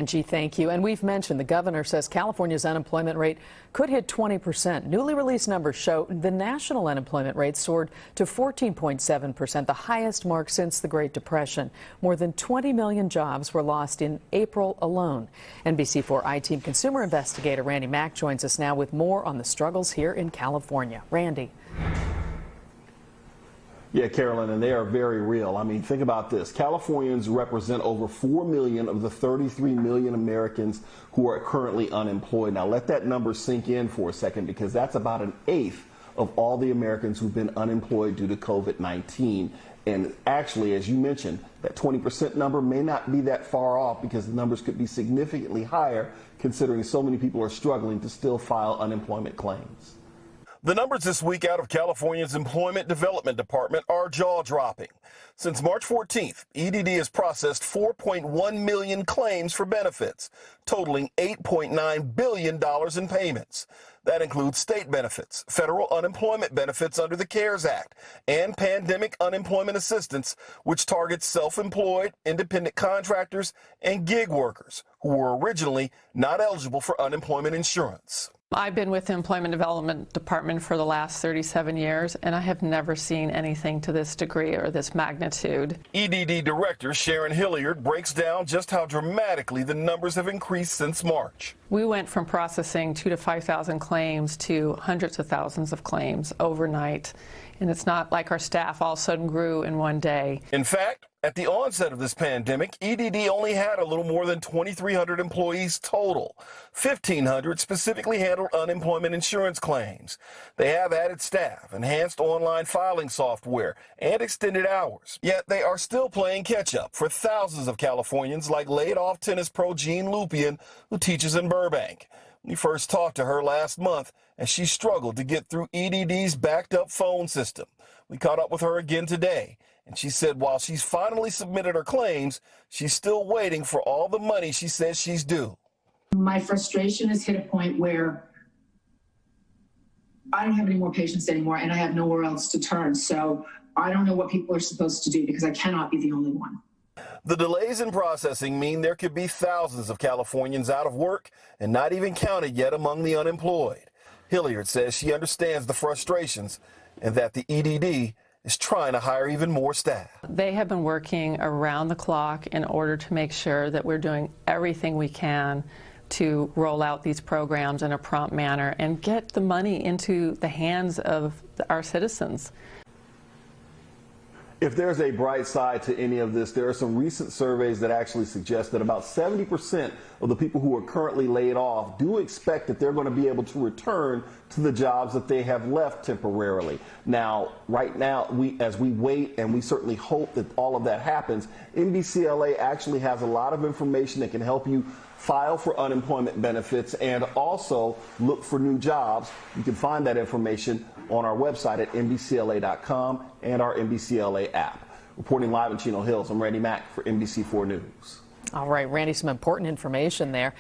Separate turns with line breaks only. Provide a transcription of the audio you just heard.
Angie, thank you. And we've mentioned the governor says California's unemployment rate could hit 20%. Newly released numbers show the national unemployment rate soared to 14.7%, the highest mark since the Great Depression. More than 20 million jobs were lost in April alone. NBC4 I-Team consumer investigator Randy Mack joins us now with more on the struggles here in California. Randy.
Yeah, Carolyn, and they are very real. I mean, think about this. Californians represent over 4 million of the 33 million Americans who are currently unemployed. Now, let that number sink in for a second, because that's about an eighth of all the Americans who've been unemployed due to COVID-19. And actually, as you mentioned, that 20% number may not be that far off, because the numbers could be significantly higher, considering so many people are struggling to still file unemployment claims.
The numbers this week out of California's Employment Development Department are jaw-dropping. Since March 14th, EDD has processed 4.1 million claims for benefits, totaling $8.9 billion in payments. That includes state benefits, federal unemployment benefits under the CARES Act, and pandemic unemployment assistance, which targets self-employed, independent contractors, and gig workers who were originally not eligible for unemployment insurance.
I've been with the Employment Development Department for the last 37 years, and I have never seen anything to this degree or this magnitude.
EDD Director Sharon Hilliard breaks down just how dramatically the numbers have increased since March.
We went from processing 2,000 to 5,000 claims to hundreds of thousands of claims overnight, and it's not like our staff all of a sudden grew in one day.
In fact, at the onset of this pandemic, EDD only had a little more than 2,300 employees total. 1,500 specifically handled unemployment insurance claims. They have added staff, enhanced online filing software, and extended hours. Yet they are still playing catch-up for thousands of Californians, like laid-off tennis pro Jean Lupien, who teaches in Burbank. We first talked to her last month, and she struggled to get through EDD's backed-up phone system. We caught up with her again today, and she said while she's finally submitted her claims, she's still waiting for all the money she says she's due.
My frustration has hit a point where I don't have any more patience anymore, and I have nowhere else to turn. So I don't know what people are supposed to do, because I cannot be the only one.
The delays in processing mean there could be thousands of Californians out of work and not even counted yet among the unemployed. Hilliard says she understands the frustrations and that the EDD is trying to hire even more staff.
They have been working around the clock in order to make sure that we're doing everything we can to roll out these programs in a prompt manner and get the money into the hands of our citizens.
If there's a bright side to any of this, there are some recent surveys that actually suggest that about 70% of the people who are currently laid off do expect that they're going to be able to return to the jobs that they have left temporarily. Now, right now, as we wait, and we certainly hope that all of that happens, NBCLA actually has a lot of information that can help you file for unemployment benefits and also look for new jobs. You can find that information on our website at NBCLA.com and our NBCLA app. Reporting live in Chino Hills, I'm Randy Mack for NBC4 News.
All right, Randy, some important information there.